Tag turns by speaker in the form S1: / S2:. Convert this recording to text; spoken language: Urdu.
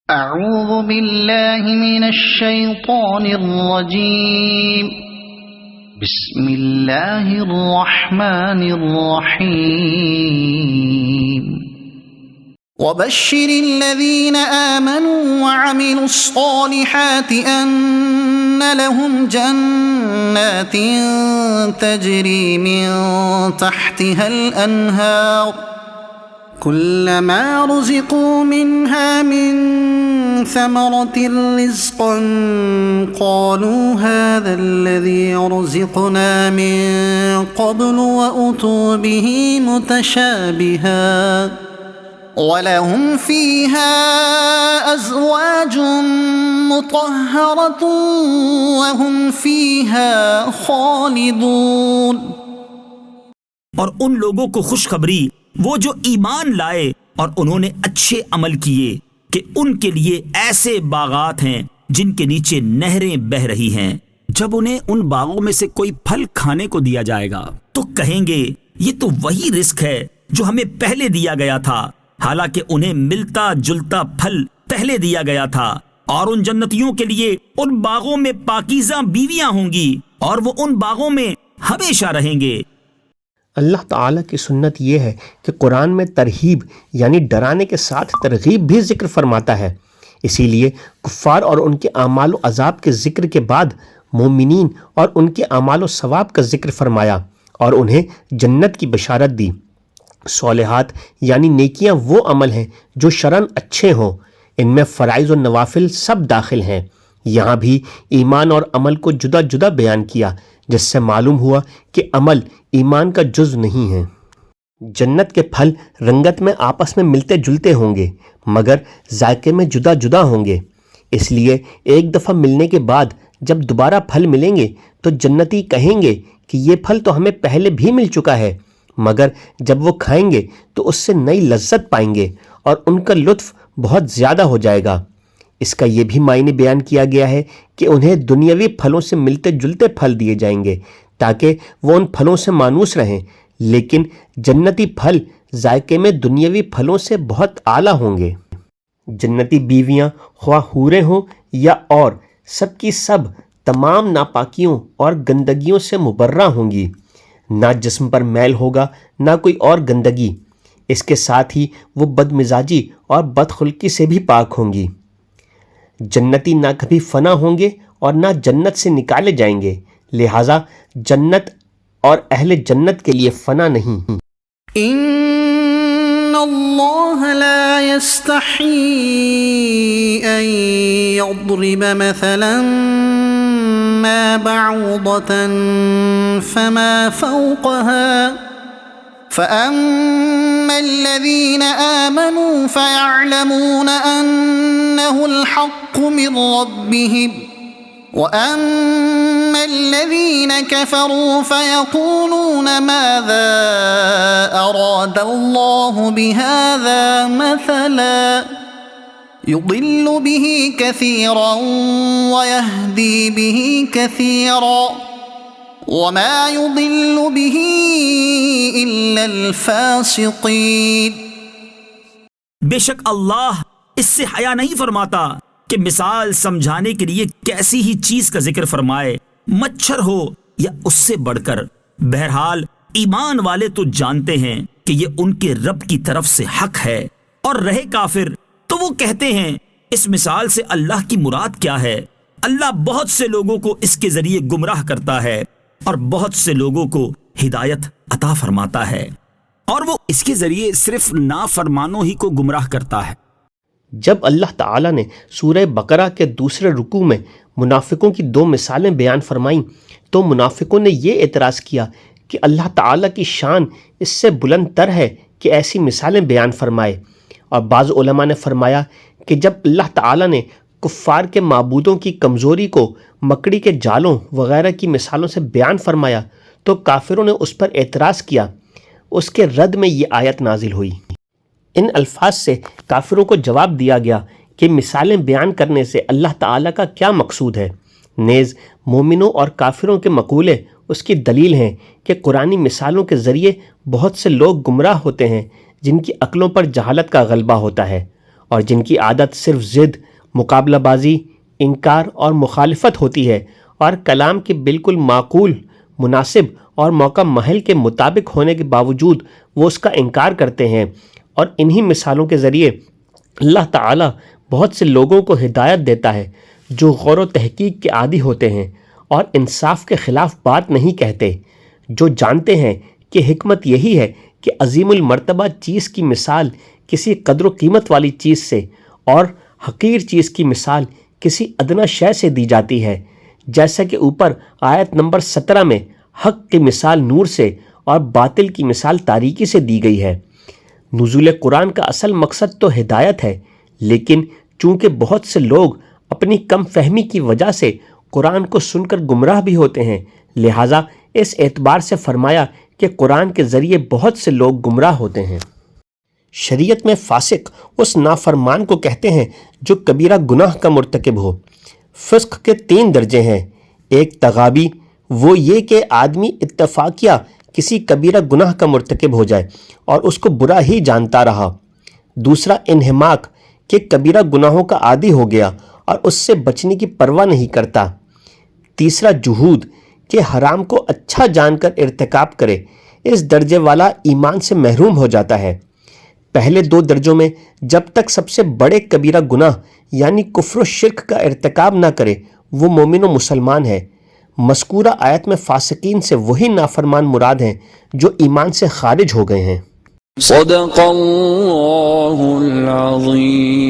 S1: أعوذ بالله من الشيطان الرجيم بسم الله الرحمن الرحيم وبشر الذين آمنوا وعملوا الصالحات أن لهم جنات تجري من تحتها الأنهار كلما رزقوا منها من ثمرة رزقا قالوا هذا الذي رزقنا من قبل وأتوا به متشابها وَلَهُمْ فِيهَا أَزْوَاجٌ مُطَهَّرَةٌ وَهُمْ فِيهَا خَالِدُونَ۔
S2: اور ان لوگوں کو خوشخبری وہ جو ایمان لائے اور انہوں نے اچھے عمل کیے کہ ان کے لیے ایسے باغات ہیں جن کے نیچے نہریں بہہ رہی ہیں۔ جب انہیں ان باغوں میں سے کوئی پھل کھانے کو دیا جائے گا تو کہیں گے یہ تو وہی رزق ہے جو ہمیں پہلے دیا گیا تھا، حالانکہ انہیں ملتا جلتا پھل پہلے دیا گیا تھا۔ اور ان جنتیوں کے لیے ان باغوں میں پاکیزہ بیویاں ہوں گی اور وہ ان باغوں میں ہمیشہ رہیں گے۔
S3: اللہ تعالیٰ کی سنت یہ ہے کہ قرآن میں ترہیب یعنی ڈرانے کے ساتھ ترغیب بھی ذکر فرماتا ہے، اسی لیے کفار اور ان کے اعمال و عذاب کے ذکر کے بعد مومنین اور ان کے اعمال و ثواب کا ذکر فرمایا اور انہیں جنت کی بشارت دی۔ صالحات یعنی نیکیاں وہ عمل ہیں جو شرعاً اچھے ہوں، ان میں فرائض و نوافل سب داخل ہیں۔ یہاں بھی ایمان اور عمل کو جدا جدا بیان کیا، جس سے معلوم ہوا کہ عمل ایمان کا جز نہیں ہے۔ جنت کے پھل رنگت میں آپس میں ملتے جلتے ہوں گے مگر ذائقے میں جدا جدا ہوں گے، اس لیے ایک دفعہ ملنے کے بعد جب دوبارہ پھل ملیں گے تو جنتی کہیں گے کہ یہ پھل تو ہمیں پہلے بھی مل چکا ہے، مگر جب وہ کھائیں گے تو اس سے نئی لذت پائیں گے اور ان کا لطف بہت زیادہ ہو جائے گا۔ اس کا یہ بھی معنی بیان کیا گیا ہے کہ انہیں دنیاوی پھلوں سے ملتے جلتے پھل دیے جائیں گے تاکہ وہ ان پھلوں سے مانوس رہیں، لیکن جنتی پھل ذائقے میں دنیاوی پھلوں سے بہت اعلیٰ ہوں گے۔ جنتی بیویاں خواہ حوریں ہوں یا اور سب کی سب تمام ناپاکیوں اور گندگیوں سے مبرہ ہوں گی، نہ جسم پر میل ہوگا نہ کوئی اور گندگی، اس کے ساتھ ہی وہ بدمزاجی اور بدخلقی سے بھی پاک ہوں گی۔ جنتی نہ کبھی فنا ہوں گے اور نہ جنت سے نکالے جائیں گے، لہٰذا جنت اور اہل جنت کے لیے فنا نہیں۔
S1: ان اللہ لا یستحی ان یضرب مثلا ما بعوضة فما فوقها فأما الذين آمنوا فيعلمون أنه الحق من ربهم وأما الذين كفروا فيقولون ماذا أراد الله بهذا مثلا يضل به كثيرا ويهدي به كثيرا وما يضل به إلا الفاسقين۔
S2: بے شک اللہ اس سے حیا نہیں فرماتا کہ مثال سمجھانے کے لیے کیسی ہی چیز کا ذکر فرمائے، مچھر ہو یا اس سے بڑھ کر۔ بہرحال ایمان والے تو جانتے ہیں کہ یہ ان کے رب کی طرف سے حق ہے، اور رہے کافر تو وہ کہتے ہیں اس مثال سے اللہ کی مراد کیا ہے؟ اللہ بہت سے لوگوں کو اس کے ذریعے گمراہ کرتا ہے اور بہت سے لوگوں کو ہدایت عطا فرماتا ہے، اور وہ اس کے ذریعے صرف نافرمانوں ہی کو گمراہ کرتا ہے۔
S3: جب اللہ تعالیٰ نے سورہ بقرہ کے دوسرے رکوع میں منافقوں کی دو مثالیں بیان فرمائیں تو منافقوں نے یہ اعتراض کیا کہ اللہ تعالیٰ کی شان اس سے بلند تر ہے کہ ایسی مثالیں بیان فرمائے، اور بعض علماء نے فرمایا کہ جب اللہ تعالیٰ نے کفار کے معبودوں کی کمزوری کو مکڑی کے جالوں وغیرہ کی مثالوں سے بیان فرمایا تو کافروں نے اس پر اعتراض کیا، اس کے رد میں یہ آیت نازل ہوئی۔ ان الفاظ سے کافروں کو جواب دیا گیا کہ مثالیں بیان کرنے سے اللہ تعالیٰ کا کیا مقصود ہے۔ نیز مومنوں اور کافروں کے مقولے اس کی دلیل ہیں کہ قرآنی مثالوں کے ذریعے بہت سے لوگ گمراہ ہوتے ہیں جن کی عقلوں پر جہالت کا غلبہ ہوتا ہے، اور جن کی عادت صرف ضد، مقابلہ بازی، انکار اور مخالفت ہوتی ہے، اور کلام کے بالکل معقول، مناسب اور موقع محل کے مطابق ہونے کے باوجود وہ اس کا انکار کرتے ہیں۔ اور انہی مثالوں کے ذریعے اللہ تعالیٰ بہت سے لوگوں کو ہدایت دیتا ہے جو غور و تحقیق کے عادی ہوتے ہیں اور انصاف کے خلاف بات نہیں کہتے، جو جانتے ہیں کہ حکمت یہی ہے کہ عظیم المرتبہ چیز کی مثال کسی قدر و قیمت والی چیز سے اور حقیر چیز کی مثال کسی ادنا شے سے دی جاتی ہے، جیسا کہ اوپر آیت نمبر 17 میں حق کی مثال نور سے اور باطل کی مثال تاریکی سے دی گئی ہے۔ نزول قرآن کا اصل مقصد تو ہدایت ہے، لیکن چونکہ بہت سے لوگ اپنی کم فہمی کی وجہ سے قرآن کو سن کر گمراہ بھی ہوتے ہیں، لہٰذا اس اعتبار سے فرمایا کہ قرآن کے ذریعے بہت سے لوگ گمراہ ہوتے ہیں۔ شریعت میں فاسق اس نافرمان کو کہتے ہیں جو کبیرہ گناہ کا مرتکب ہو۔ فسق کے 3 درجے ہیں، ایک تغابی، وہ یہ کہ آدمی اتفاقیہ کسی کبیرہ گناہ کا مرتکب ہو جائے اور اس کو برا ہی جانتا رہا۔ دوسرا انہماک، کہ کبیرہ گناہوں کا عادی ہو گیا اور اس سے بچنے کی پرواہ نہیں کرتا۔ تیسرا جہود، کہ حرام کو اچھا جان کر ارتکاب کرے، اس درجے والا ایمان سے محروم ہو جاتا ہے۔ پہلے 2 درجوں میں جب تک سب سے بڑے کبیرہ گناہ یعنی کفر و شرک کا ارتکاب نہ کرے وہ مومن و مسلمان ہے۔ مذکورہ آیت میں فاسقین سے وہی نافرمان مراد ہیں جو ایمان سے خارج ہو گئے ہیں۔
S4: صدق اللہ العظیم۔